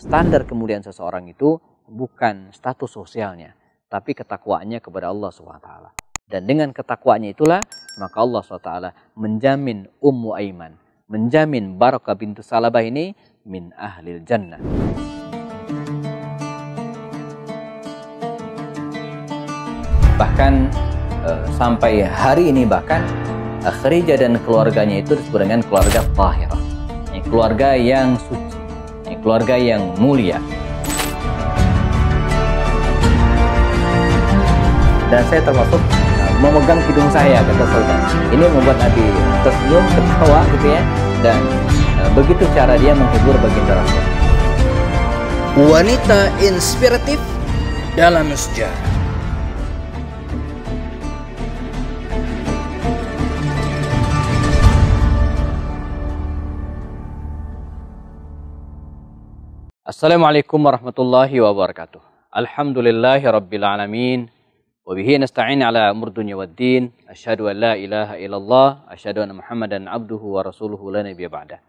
standar kemuliaan seseorang itu bukan status sosialnya, tapi ketakwaannya kepada Allah SWT. Dan dengan ketakwaannya itulah maka Allah SWT menjamin Ummu Aiman, menjamin Barakah bintu Salabah ini min ahlil jannah. Bahkan sampai hari ini bahkan Khadijah dan keluarganya itu disebut dengan keluarga tahirah, keluarga yang suci, keluarga yang mulia. Dan saya termasuk memegang hidung saya, kata Sultan. Ini membuat Nabi tersenyum, ketawa gitu ya. Dan begitu cara dia menghibur baginda Rasul. Wanita inspiratif dalam sejarah. Assalamualaikum warahmatullahi wabarakatuh. Alhamdulillahi rabbil alamin. Wabihi nasta'in ala umur dunya waddin. Asyhadu an la ilaha illallah. Asyhadu anna Muhammadan abduhu wa rasuluhu la nabiyya ba'dah.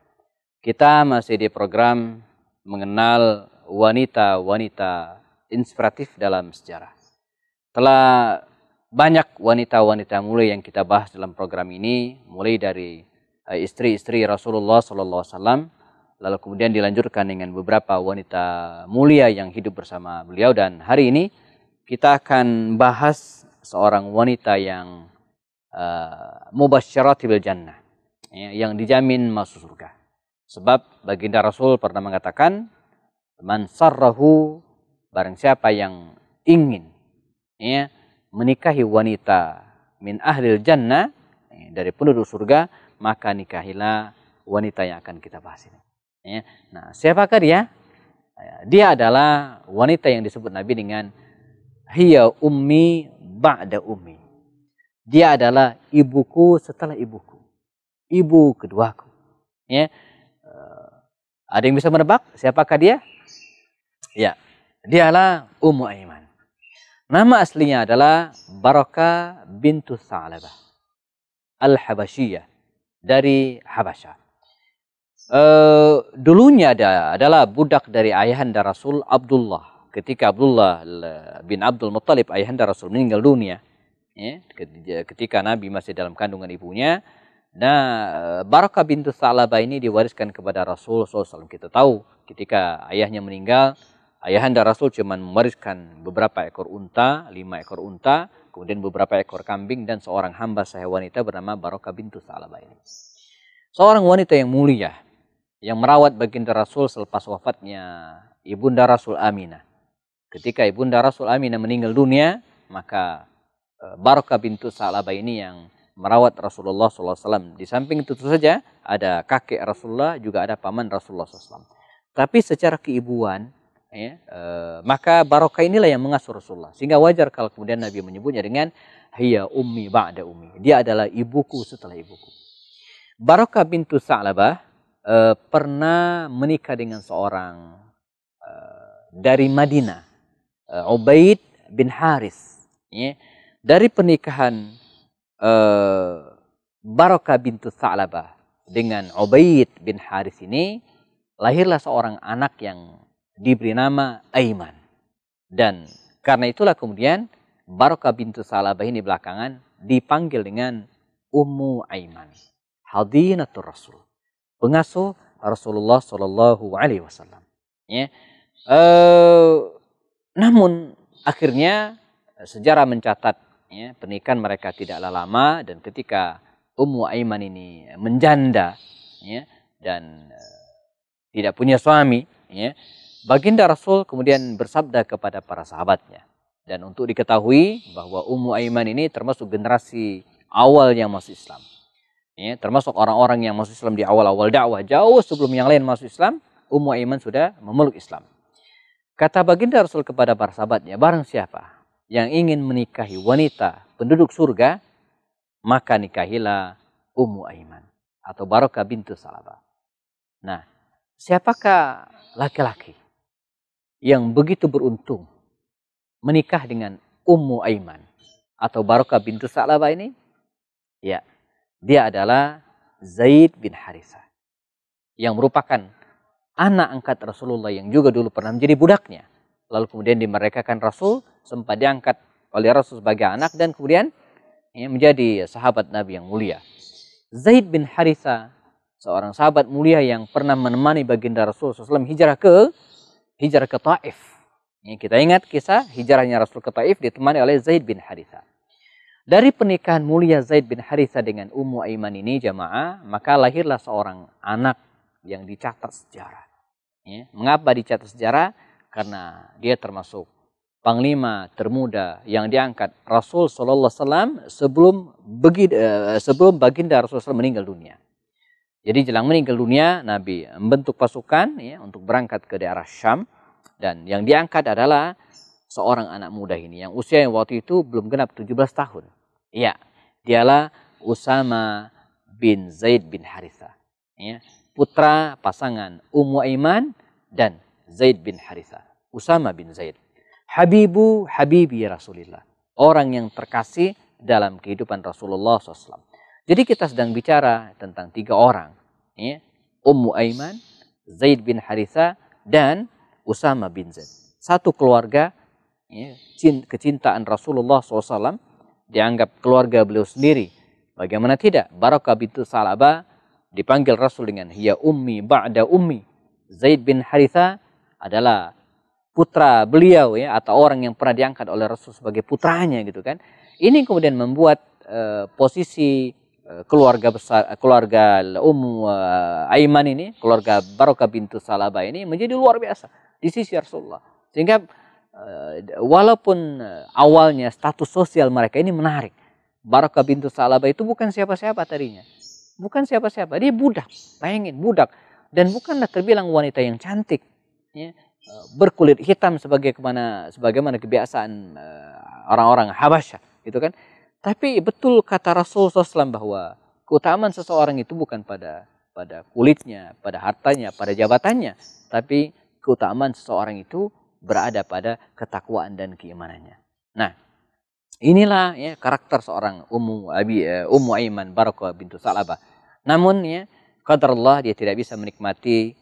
Kita masih di program mengenal wanita-wanita inspiratif dalam sejarah. Telah banyak wanita-wanita mulia yang kita bahas dalam program ini. Mulai dari istri-istri Rasulullah SAW. Lalu kemudian dilanjutkan dengan beberapa wanita mulia yang hidup bersama beliau. Dan hari ini kita akan bahas seorang wanita yang mubasysyarati bil jannah, yang dijamin masuk surga. Sebab baginda Rasul pernah mengatakan, man sarrahu, barang siapa yang ingin menikahi wanita min ahlil jannah, dari penduduk surga, maka nikahilah wanita yang akan kita bahas ini. Nah, siapakah dia? Dia adalah wanita yang disebut Nabi dengan hiya ummi ba'da ummi. Dia adalah ibuku setelah ibuku, ibu keduaku. Ada yang bisa menebak siapakah dia? Ya, dialah Ummu Aiman. Nama aslinya adalah Barakah bintu Salabah Al-Habasyiyah, dari Habasyah. Dulunya adalah budak dari ayahanda Rasul Abdullah. Ketika Abdullah bin Abdul Muttalib, ayahanda Rasul, meninggal dunia, ketika Nabi masih dalam kandungan ibunya, nah Barakah bintu Salabah ini diwariskan kepada Rasul SAW. Kita tahu ketika ayahnya meninggal, ayahanda Rasul cuma mewariskan beberapa ekor unta, 5 ekor unta, kemudian beberapa ekor kambing, dan seorang hamba sahaya wanita bernama Barakah bintu Salabah ini. Seorang wanita yang mulia, yang merawat baginda Rasul selepas wafatnya ibunda Rasul Aminah. Ketika ibunda Rasul Aminah meninggal dunia, maka Barakah bintu Salabah ini yang merawat Rasulullah SAW. Di samping itu saja ada kakek Rasulullah, juga ada paman Rasulullah SAW. Tapi secara keibuan, maka Barakah inilah yang mengasuh Rasulullah. Sehingga wajar kalau kemudian Nabi menyebutnya dengan hiya ummi ba'da ummi. Dia adalah ibuku setelah ibuku. Barakah bintu Salabah pernah menikah dengan seorang dari Madinah, Ubaid bin Haris. Dari pernikahan Barakah bintu Salabah dengan Ubaid bin Haris ini, lahirlah seorang anak yang diberi nama Aiman. Dan karena itulah kemudian Barakah bintu Salabah ini belakangan dipanggil dengan Ummu Aiman, hadinatul Rasul, pengasuh Rasulullah Shallallahu Alaihi Wasallam. Namun akhirnya sejarah mencatat pernikahan mereka tidaklah lama, dan ketika Ummu Aiman ini menjanda dan tidak punya suami, baginda Rasul kemudian bersabda kepada para sahabatnya. Dan untuk diketahui bahwa Ummu Aiman ini termasuk generasi awal yang masuk Islam. Termasuk orang-orang yang masuk Islam di awal-awal dakwah, jauh sebelum yang lain masuk Islam, Ummu Aiman sudah memeluk Islam. Kata baginda Rasul kepada para sahabatnya, barang siapa yang ingin menikahi wanita penduduk surga, maka nikahilah Ummu Aiman atau Barakah bintu Salabah. Nah, siapakah laki-laki yang begitu beruntung menikah dengan Ummu Aiman atau Barakah bintu Salabah ini? Ya, dia adalah Zaid bin Harithah, yang merupakan anak angkat Rasulullah yang juga dulu pernah menjadi budaknya. Lalu kemudian dimerdekakan Rasul, sempat diangkat oleh Rasul sebagai anak dan kemudian menjadi sahabat Nabi yang mulia. Zaid bin Haritha, seorang sahabat mulia yang pernah menemani baginda Rasul SAW hijrah ke Taif. Kita ingat kisah hijrahnya Rasul ke Taif ditemani oleh Zaid bin Haritha. Dari pernikahan mulia Zaid bin Haritha dengan Ummu Aiman ini jamaah, maka lahirlah seorang anak yang dicatat sejarah. Mengapa dicatat sejarah? Karena dia termasuk panglima termuda yang diangkat Rasul Sallallahu Alaihi Wasallam sebelum baginda Rasul SAW meninggal dunia. Jadi jelang meninggal dunia, Nabi membentuk pasukan untuk berangkat ke daerah Syam, dan yang diangkat adalah seorang anak muda ini yang usia yang waktu itu belum genap 17 tahun. Iya, dialah Usama bin Zaid bin Haritha. Putra pasangan Ummu Aiman dan Zaid bin Haritha. Usama bin Zaid. Habibi Rasulillah. Orang yang terkasih dalam kehidupan Rasulullah SAW. Jadi kita sedang bicara tentang 3 orang. Ummu Aiman, Zaid bin Haritha, dan Usama bin Zaid. Satu keluarga, kecintaan Rasulullah SAW, dianggap keluarga beliau sendiri. Bagaimana tidak? Barakah bintu Salabah dipanggil Rasul dengan hiya ummi ba'da ummi. Zaid bin Haritha adalah putra beliau atau orang yang pernah diangkat oleh Rasul sebagai putranya gitu kan. Ini kemudian membuat posisi keluarga besar, keluarga Ummu Aiman ini, keluarga Barakah bintu Salabah ini menjadi luar biasa di sisi Rasulullah. Sehingga walaupun awalnya status sosial mereka ini menarik. Barakah bintu Salabah itu bukan siapa-siapa tadinya. Bukan siapa-siapa, dia budak. Bayangin, budak. Dan bukanlah terbilang wanita yang cantik. Berkulit hitam sebagaimana kebiasaan orang-orang Habasyah, gitu kan. Tapi betul kata Rasul SAW bahwa keutamaan seseorang itu bukan pada kulitnya, pada hartanya, pada jabatannya, tapi keutamaan seseorang itu berada pada ketakwaan dan keimanannya. Nah, inilah karakter seorang Ummu Aiman Barakah bintu Salabah. Namun qadarullah dia tidak bisa menikmati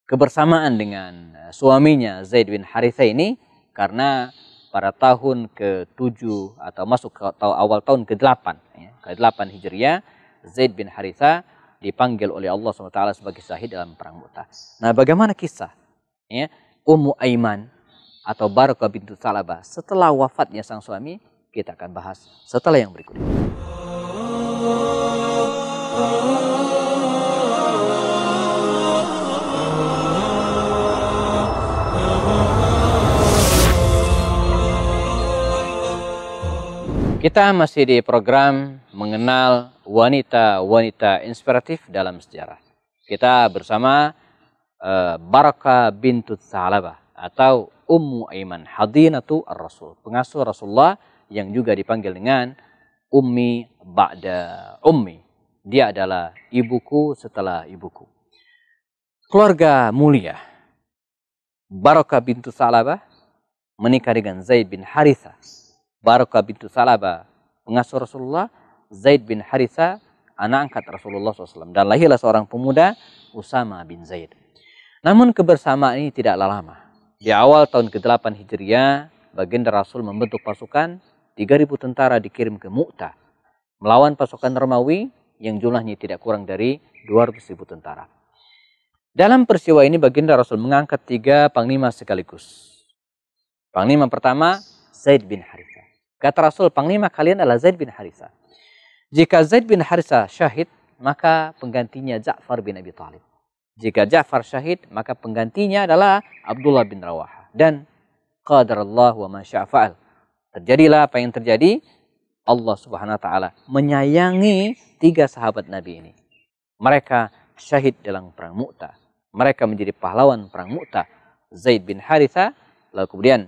kebersamaan dengan suaminya Zaid bin Haritha ini karena pada tahun ke-7 atau masuk ke awal tahun ke-8 ke-8 Hijriah, Zaid bin Haritha dipanggil oleh Allah SWT sebagai syahid dalam perang Mu'tah. Nah, bagaimana kisah Ummu Aiman atau Barakah bintu Salabah setelah wafatnya sang suami? Kita akan bahas setelah yang berikut ini. Kita masih di program mengenal wanita-wanita inspiratif dalam sejarah. Kita bersama Barakah bintu Salabah atau Ummu Aiman Hadinatu ar-Rasul, pengasuh Rasulullah yang juga dipanggil dengan Ummi Ba'da Ummi. Dia adalah ibuku setelah ibuku. Keluarga mulia. Barakah bintu Salabah menikah dengan Zaid bin Haritha. Barakah bintu Salabah pengasuh Rasulullah, Zaid bin Haritha anak angkat Rasulullah SAW. Dan lahirlah seorang pemuda Usama bin Zaid. Namun kebersamaan ini tidaklah lama. Di awal tahun ke-8 Hijriah, baginda Rasul membentuk pasukan 3.000 tentara dikirim ke Mu'tah melawan pasukan Romawi yang jumlahnya tidak kurang dari 200.000 tentara. Dalam peristiwa ini baginda Rasul mengangkat 3 panglima sekaligus. Panglima pertama Zaid bin Haritha. Kata Rasul, panglima kalian adalah Zaid bin Haritha. Jika Zaid bin Haritha syahid, maka penggantinya Ja'far bin Abi Thalib. Jika Ja'far syahid, maka penggantinya adalah Abdullah bin Rawaha. Dan qadarallah wa ma syaa fa'al. Terjadilah apa yang terjadi. Allah Subhanahu wa taala menyayangi 3 sahabat Nabi ini. Mereka syahid dalam perang Mu'tah. Mereka menjadi pahlawan perang Mu'tah. Zaid bin Haritha, lalu kemudian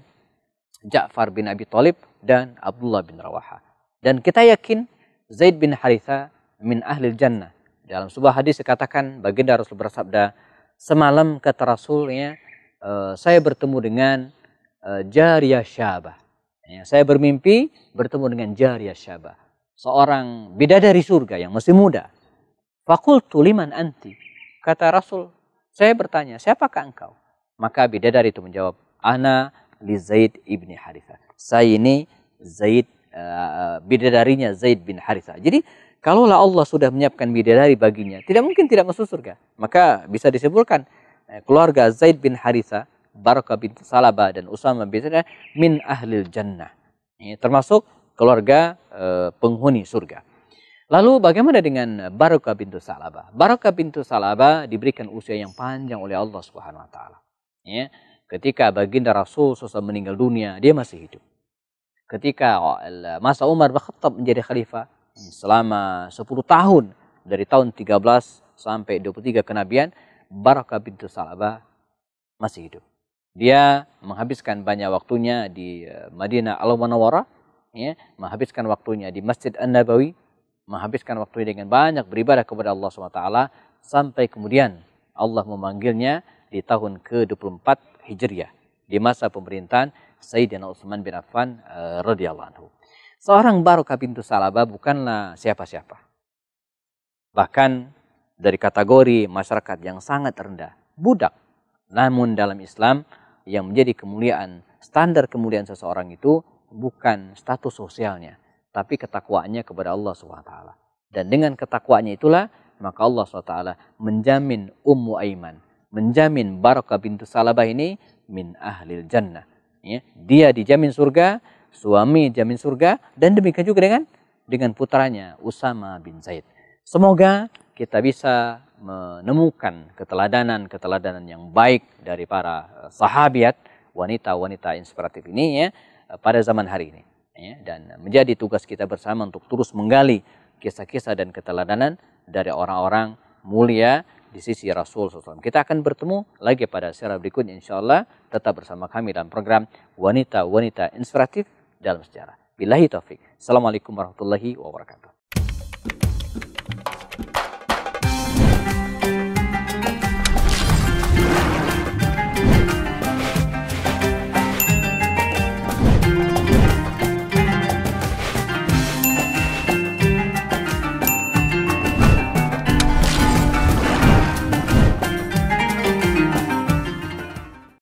Ja'far bin Abi Thalib dan Abdullah bin Rawaha. Dan kita yakin Zaid bin Haritha min ahlil jannah. Dalam sebuah hadis dikatakan baginda Rasul bersabda, semalam kata Rasulnya, saya bertemu dengan Jariyah Syabah. Saya bermimpi bertemu dengan Jariyah Syabah, seorang bidadari surga yang masih muda. Faqultu liman anti. Kata Rasul, Saya bertanya, siapakah engkau? Maka bidadari itu menjawab, ana li Zaid ibni Harithah. Saya ini Zaid, bidadarinya Zaid bin Harithah. Jadi kalaulah Allah sudah menyiapkan bidadari baginya, tidak mungkin tidak masuk surga. Maka bisa disimpulkan keluarga Zaid bin Harithah, Barakah bin Salabah dan Usama bin Zaid min ahlil jannah. Ini termasuk keluarga penghuni surga. Lalu bagaimana dengan Barakah bintu Salabah? Barakah bintu Salabah diberikan usia yang panjang oleh Allah Subhanahu wa taala. Ya, ketika baginda Rasul SAW meninggal dunia, dia masih hidup. Ketika masa Umar bin Khattab menjadi khalifah selama 10 tahun dari tahun 13 sampai 23 kenabian, Barakah bintu Salabah masih hidup. Dia menghabiskan banyak waktunya di Madinah Al-Munawwarah, ya, menghabiskan waktunya di Masjid An-Nabawi, menghabiskan waktunya dengan banyak beribadah kepada Allah SWT, sampai kemudian Allah memanggilnya di tahun ke-24 Hijriah di masa pemerintahan Sayyidina Utsman bin Affan radhiyallahu anhu. Seorang Barakah bintu Salabah bukanlah siapa-siapa. Bahkan dari kategori masyarakat yang sangat rendah, budak. Namun dalam Islam yang menjadi kemuliaan, standar kemuliaan seseorang itu bukan status sosialnya, tapi ketakwaannya kepada Allah SWT. Dan dengan ketakwaannya itulah, maka Allah SWT menjamin Ummu Aiman, menjamin Barakah bintu Salabah ini min ahlil jannah. Ya, dia dijamin surga, suami jamin surga, dan demikian juga dengan putranya Usama bin Zaid. Semoga kita bisa menemukan keteladanan yang baik dari para sahabiat, wanita-wanita inspiratif ini, ya, pada zaman hari ini. Ya, dan menjadi tugas kita bersama untuk terus menggali kisah-kisah dan keteladanan dari orang-orang mulia di sisi Rasul SAW. Kita akan bertemu lagi pada seri berikutnya, insyaAllah. Tetap bersama kami dalam program Wanita-Wanita Inspiratif dalam Sejarah. Billahi taufik. Assalamualaikum warahmatullahi wabarakatuh.